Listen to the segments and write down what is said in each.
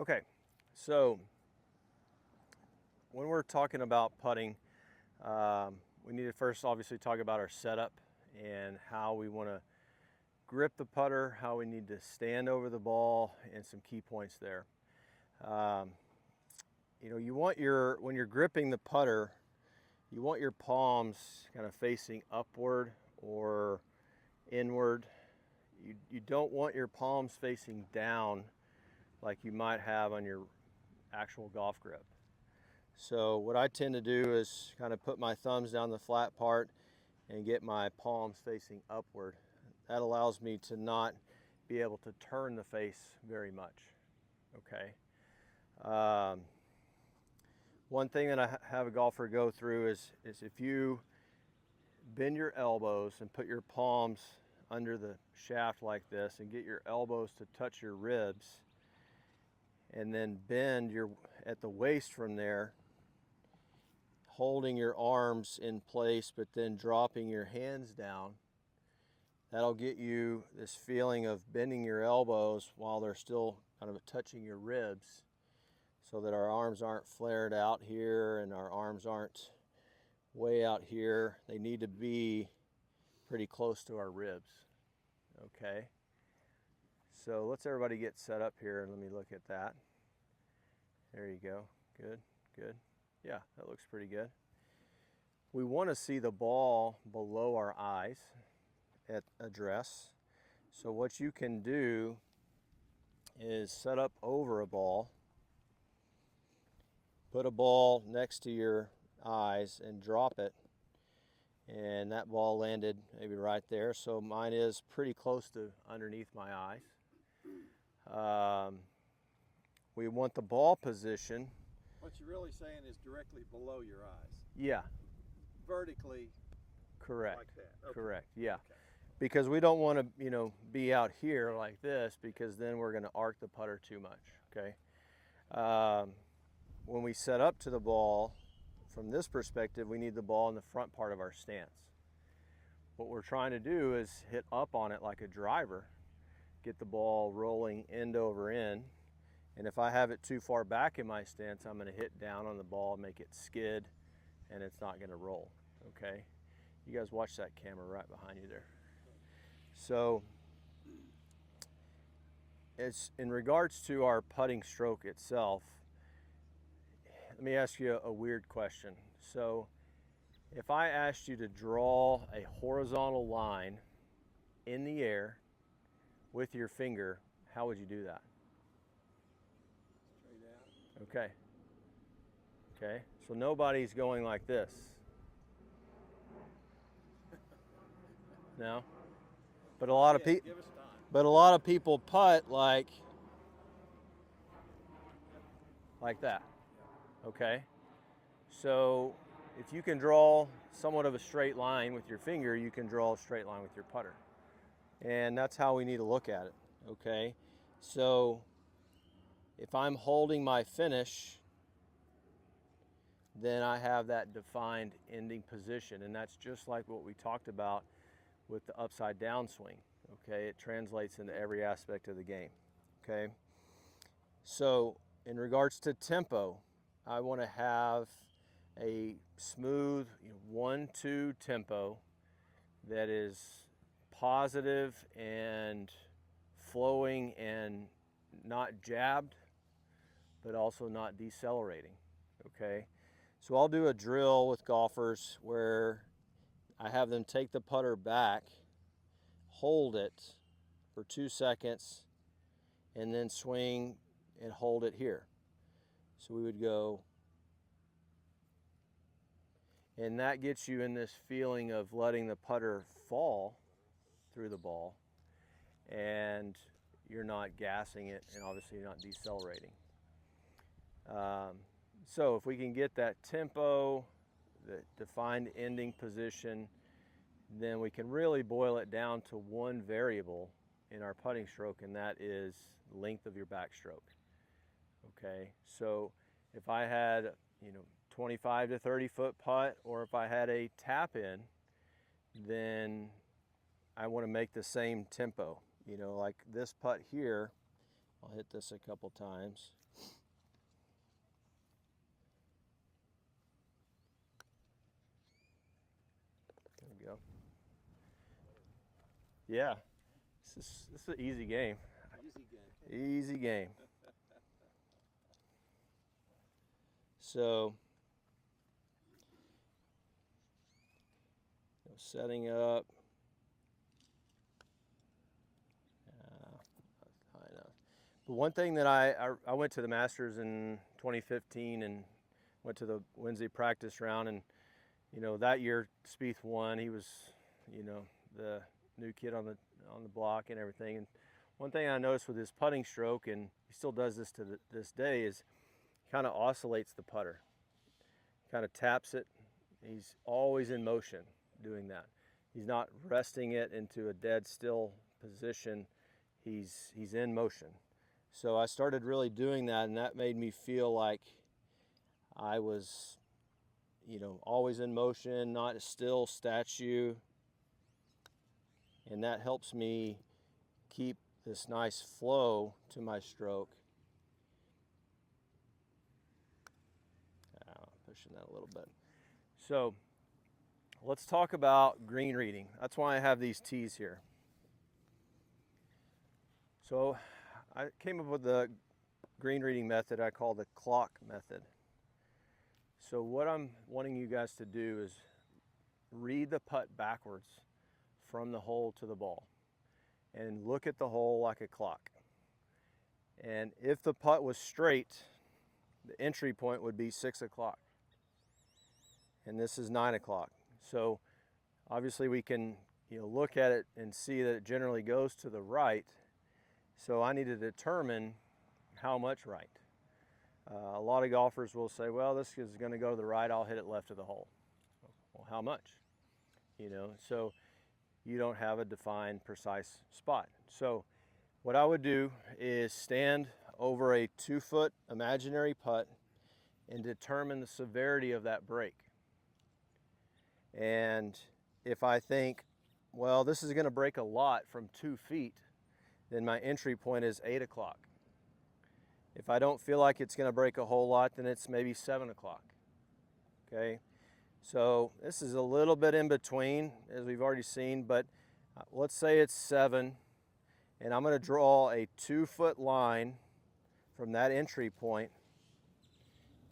Okay, so when we're talking about putting, we need to first obviously talk about our setup and how we want to grip the putter, how we need to stand over the ball, and some key points there. You want when you're gripping the putter, you want your palms kind of facing upward or inward. You don't want your palms facing down like you might have on your actual golf grip. So what I tend to do is kind of put my thumbs down the flat part and get my palms facing upward. That allows me to not be able to turn the face very much. Okay. One thing that I have a golfer go through is if you bend your elbows and put your palms under the shaft like this and get your elbows to touch your ribs, and then bend at the waist from there, holding your arms in place but then dropping your hands down. That'll get you this feeling of bending your elbows while they're still kind of touching your ribs, so that our arms aren't flared out here and our arms aren't way out here. They need to be pretty close to our ribs. Okay, so let's everybody get set up here and let me look at that. There you go. Good, good. Yeah, that looks pretty good. We want to see the ball below our eyes at address. So what you can do is set up over a ball, put a ball next to your eyes and drop it, and that ball landed maybe right there. So mine is pretty close to underneath my eyes. We want the ball position. What you're really saying is directly below your eyes. Yeah. Vertically. Correct. Like that. Okay. Correct. Yeah. Okay. Because we don't want to, be out here like this, because then we're going to arc the putter too much. Okay. When we set up to the ball, from this perspective, we need the ball in the front part of our stance. What we're trying to do is hit up on it like a driver, get the ball rolling end over end. And if I have it too far back in my stance, I'm going to hit down on the ball, make it skid, and it's not going to roll. Okay? You guys watch that camera right behind you there. So, it's in regards to our putting stroke itself, let me ask you a weird question. So, if I asked you to draw a horizontal line in the air with your finger, how would you do that? Straight out. Okay. Okay. So nobody's going like this. No? But a lot of people Give us time. But a lot of people putt like that. Okay? So if you can draw somewhat of a straight line with your finger, you can draw a straight line with your putter. And that's how we need to look at it. Okay? So if I'm holding my finish, then I have that defined ending position. And that's just like what we talked about with the upside down swing. Okay, it translates into every aspect of the game. Okay, so in regards to tempo, I want to have a smooth 1-2 tempo that is positive and flowing and not jabbed, but also not decelerating. Okay, so I'll do a drill with golfers where I have them take the putter back, hold it for 2 seconds, and then swing and hold it here. So we would go, and that gets you in this feeling of letting the putter fall through the ball, and you're not gassing it, and obviously you're not decelerating. So if we can get that tempo, the defined ending position, then we can really boil it down to one variable in our putting stroke, and that is length of your backstroke. Okay, so if I had 25 to 30 foot putt, or if I had a tap in, then I want to make the same tempo. Like this putt here I'll hit this a couple times. There we go. Yeah, this is an easy game. Easy game. Easy game. So, setting up. High enough. But one thing that I went to the Masters in 2015 and went to the Wednesday practice round, and that year Spieth won. He was the new kid on the block and everything. And one thing I noticed with his putting stroke, and he still does this to this day, is he kind of oscillates the putter, kind of taps it. He's always in motion doing that. He's not resting it into a dead still position. He's in motion. So I started really doing that, and that made me feel like I was always in motion, not a still statue. And that helps me keep this nice flow to my stroke. Pushing that a little bit. So let's talk about green reading. That's why I have these tees here. So I came up with the green reading method I call the clock method. So what I'm wanting you guys to do is read the putt backwards from the hole to the ball and look at the hole like a clock. And if the putt was straight, the entry point would be 6 o'clock. And this is 9 o'clock. So obviously we can look at it and see that it generally goes to the right. So I need to determine how much right. A lot of golfers will say, well, this is going to go to the right, I'll hit it left of the hole. Well, how much? So you don't have a defined, precise spot. So what I would do is stand over a 2-foot imaginary putt and determine the severity of that break. And if I think, well, this is going to break a lot from 2 feet, then my entry point is 8 o'clock. If I don't feel like it's going to break a whole lot, then it's maybe 7 o'clock. Okay, so this is a little bit in between, as we've already seen, but let's say it's 7, and I'm going to draw a 2-foot line from that entry point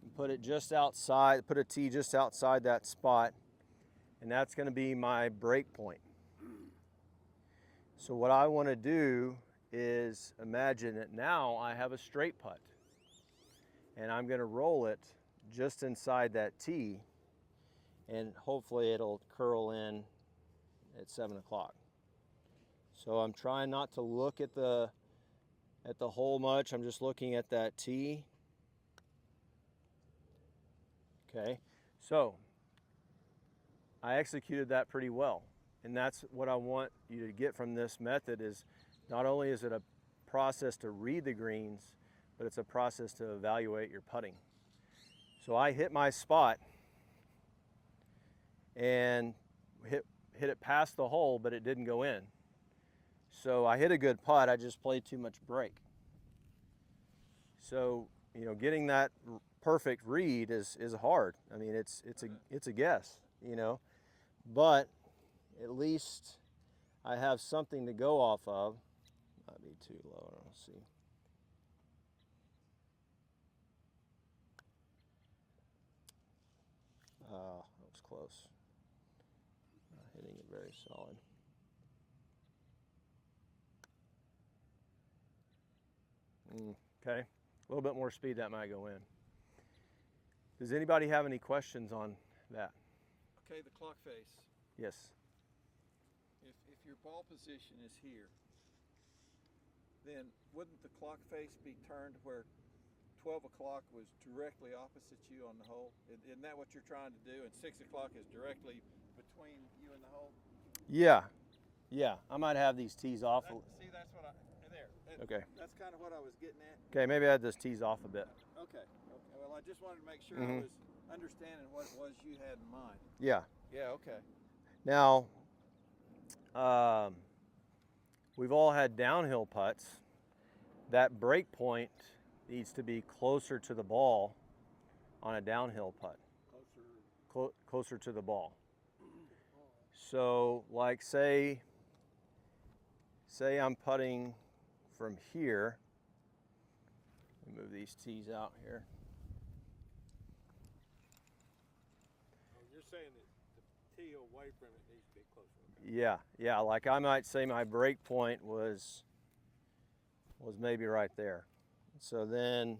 and put it just outside, put a tee just outside that spot, and that's going to be my break point. So what I want to do is imagine that now I have a straight putt, and I'm going to roll it just inside that tee, and hopefully it'll curl in at 7 o'clock. So I'm trying not to look at the hole much. I'm just looking at that tee. Okay, so I executed that pretty well, and that's what I want you to get from this method. Is not only is it a process to read the greens, but it's a process to evaluate your putting. So I hit my spot and hit it past the hole, but it didn't go in. So I hit a good putt, I just played too much break. So getting that perfect read is hard. I mean, it's a guess, but at least I have something to go off of. Might be too low, I don't see. That was close. Not hitting it very solid. Okay, a little bit more speed, that might go in. Does anybody have any questions on that? Okay, the clock face. Yes. If your ball position is here, then wouldn't the clock face be turned where 12 o'clock was directly opposite you on the hole? Isn't that what you're trying to do? And 6 o'clock is directly between you and the hole? Yeah. I might have these tees off. See, that's what there. Okay. That's kind of what I was getting at. Okay, maybe I had those tees off a bit. Okay. Well, I just wanted to make sure I was understanding what it was you had in mind. Yeah. Yeah, okay. Now, we've all had downhill putts that break point needs to be closer to the ball on a downhill putt. Closer to the ball. So like say I'm putting from here. Let me move these tees out here. You're saying that the tee away from it needs to be closer. Okay? Yeah, like I might say my break point was maybe right there. So then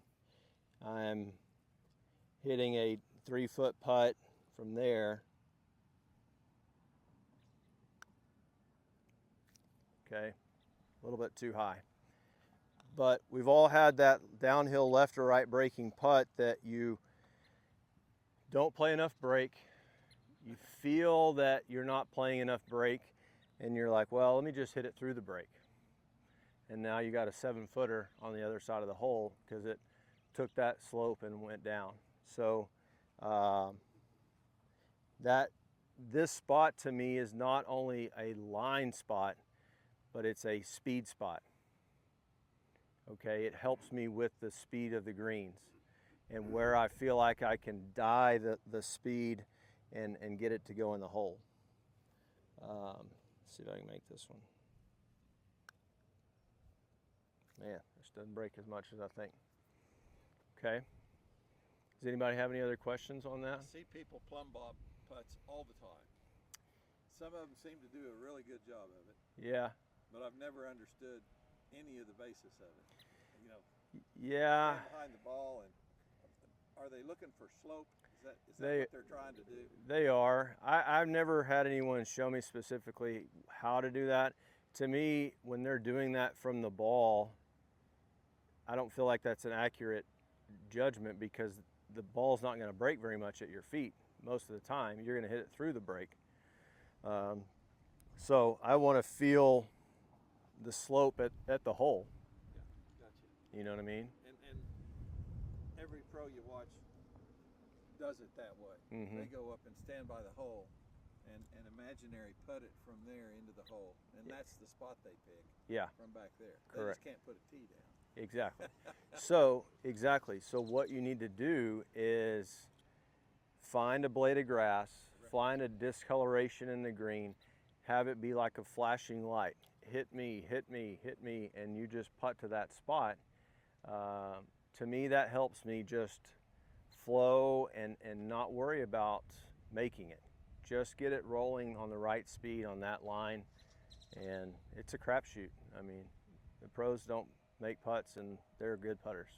I'm hitting a 3-foot putt from there. Okay, a little bit too high. But we've all had that downhill left or right breaking putt that you don't play enough break. You feel that you're not playing enough break, and you're like, well, let me just hit it through the break. And now you got a 7-footer on the other side of the hole because it took that slope and went down. So this spot to me is not only a line spot, but it's a speed spot. Okay, it helps me with the speed of the greens and where I feel like I can die the speed and get it to go in the hole. Let's see if I can make this one. Man, this doesn't break as much as I think. Okay. Does anybody have any other questions on that? I see people plumb bob putts all the time. Some of them seem to do a really good job of it. Yeah. But I've never understood any of the basis of it. You know, yeah. stand behind the ball, and are they looking for slope? Is that what they're trying to do? They are. I've never had anyone show me specifically how to do that. To me, when they're doing that from the ball, I don't feel like that's an accurate judgment because the ball's not going to break very much at your feet most of the time. You're going to hit it through the break. So I want to feel the slope at the hole. Yeah, gotcha. You know what I mean? And every pro you watch does it that way. Mm-hmm. They go up and stand by the hole and imaginary putt it from there into the hole. And that's the spot they pick. Yeah. From back there. Correct. They just can't put a tee down. Exactly. Exactly. So what you need to do is find a blade of grass, find a discoloration in the green, have it be like a flashing light. Hit me, hit me, hit me, and you just putt to that spot. To me, that helps me just flow and not worry about making it. Just get it rolling on the right speed on that line, and it's a crapshoot. I mean, the pros don't make putts, and they're good putters.